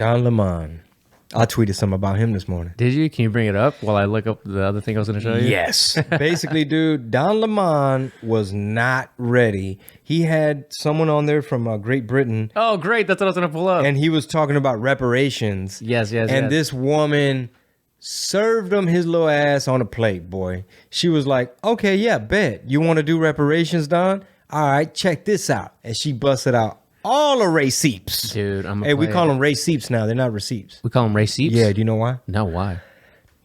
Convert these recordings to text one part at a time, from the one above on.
Don Lemon. I tweeted something about him this morning. Did you? Can you bring it up while I look up the other thing I was going to show you? Yes. Basically, dude, Don Lemon was not ready. He had someone on there from Great Britain. Oh, great. That's what I was going to pull up. And he was talking about reparations. Yes. And this woman served him his little ass on a plate, boy. She was like, okay, yeah, bet. You want to do reparations, Don? All right, check this out. And she busted out all the receipts. Dude, we call them receipts now. They're not receipts. We call them receipts? Yeah, do you know why? No, why?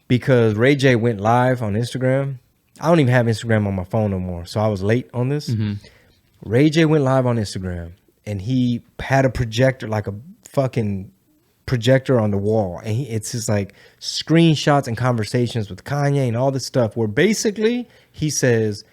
Because Ray J went live on Instagram. I don't even have Instagram on my phone no more, so I was late on this. Mm-hmm. Ray J went live on Instagram, and he had a projector, like a fucking projector on the wall. And it's just like screenshots and conversations with Kanye and all this stuff where basically he says,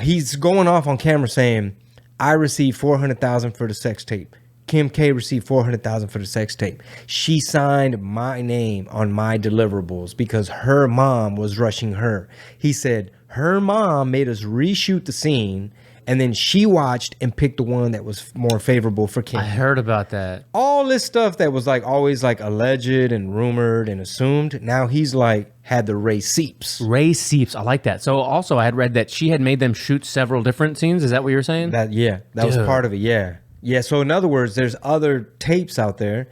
he's going off on camera saying, I received $400,000 for the sex tape. Kim K received $400,000 for the sex tape. She signed my name on my deliverables because her mom was rushing her. He said her mom made us reshoot the scene, and then she watched and picked the one that was more favorable for Kim. I heard about that. All this stuff that was like always like alleged and rumored and assumed. Now he's like had the receipts. Receipts. I like that. So also I had read that she had made them shoot several different scenes. Is that what you were saying? That was part of it. Yeah. Yeah. So in other words, there's other tapes out there,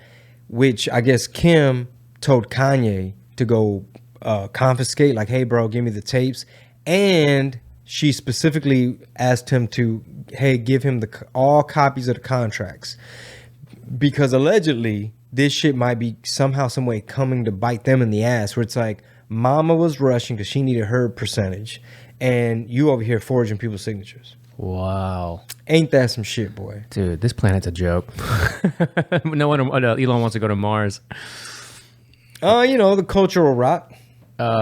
which I guess Kim told Kanye to go confiscate. Like, hey, bro, give me the tapes. And she specifically asked him to, hey, give him all copies of the contracts, because allegedly this shit might be somehow, some way coming to bite them in the ass, where it's like mama was rushing because she needed her percentage, and you over here forging people's signatures. Wow. Ain't that some shit, boy? Dude, this planet's a joke. No one, Elon wants to go to Mars. The cultural rot.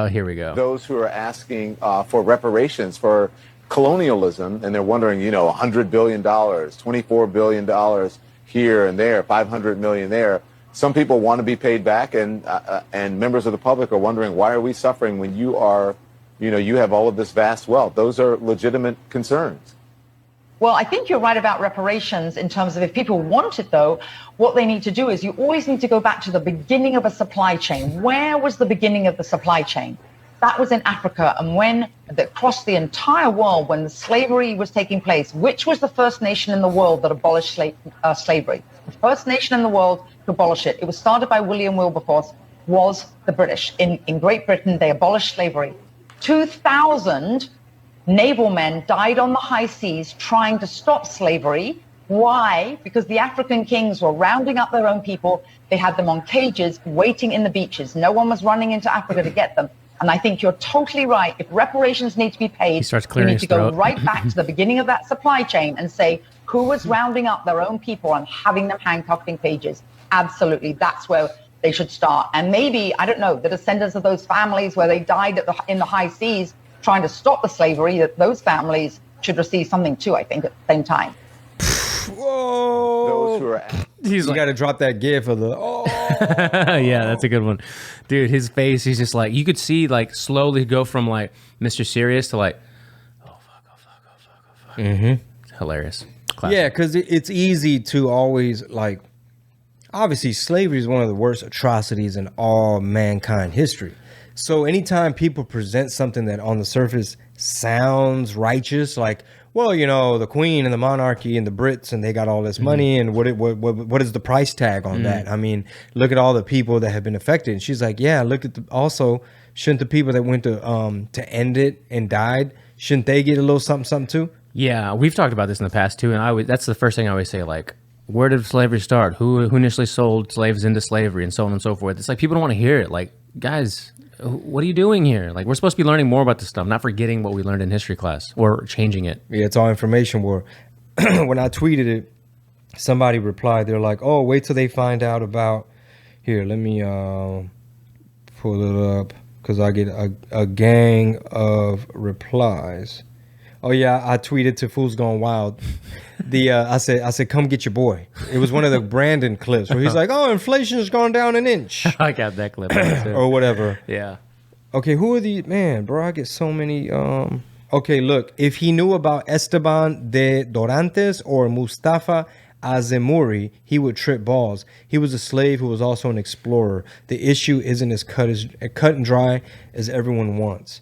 Here we go. Those who are asking for reparations for colonialism, and they're wondering, $100 billion, $24 billion here and there, $500 million there. Some people want to be paid back, and members of the public are wondering, why are we suffering when you are, you have all of this vast wealth? Those are legitimate concerns. Well, I think you're right about reparations in terms of if people want it, though, what they need to do is you always need to go back to the beginning of a supply chain. Where was the beginning of the supply chain? That was in Africa. And when across the entire world, when the slavery was taking place, which was the first nation in the world that abolished slavery? The first nation in the world to abolish it. It was started by William Wilberforce, was the British. In Great Britain, they abolished slavery. 2,000 naval men died on the high seas trying to stop slavery. Why? Because the African kings were rounding up their own people. They had them on cages waiting in the beaches. No one was running into Africa to get them. And I think you're totally right. If reparations need to be paid, you need to go right back to the beginning of that supply chain and say, who was rounding up their own people and having them handcuffed in cages? Absolutely. That's where they should start. And maybe, I don't know, the descendants of those families where they died in the high seas trying to stop the slavery, that those families should receive something too, I think, at the same time. Whoa. Those who are... You got to drop that gif of the, Yeah, that's a good one. Dude, his face, he's just like, you could see like slowly go from like Mr. Serious to like, oh, fuck. Mm-hmm. Hilarious. Classic. Yeah, because it's easy to always like, obviously slavery is one of the worst atrocities in all mankind history. So anytime people present something that on the surface sounds righteous, like, well, the queen and the monarchy and the Brits and they got all this money, and what is the price tag on that? I mean, look at all the people that have been affected. And she's like, yeah, look at also, shouldn't the people that went to end it and died, shouldn't they get a little something too? Yeah, we've talked about this in the past too, and that's the first thing I always say, like, where did slavery start? Who initially sold slaves into slavery, and so on and so forth? It's like people don't want to hear it. Like, guys, what are you doing here? Like, we're supposed to be learning more about this stuff, not forgetting what we learned in history class or changing it. Yeah, it's all information war. When I tweeted it, somebody replied, they're like, oh, wait till they find out about, here, let me pull it up, because I get a gang of replies. Oh yeah, I tweeted to Fools Gone Wild. I said, come get your boy. It was one of the Brandon clips where he's like, oh, inflation's gone down an inch. I got that clip. Or whatever. Yeah. Okay, who are these? Man, bro, I get so many. Okay, look, if he knew about Esteban de Dorantes or Mustafa Azemuri, he would trip balls. He was a slave who was also an explorer. The issue isn't as cut and dry as everyone wants.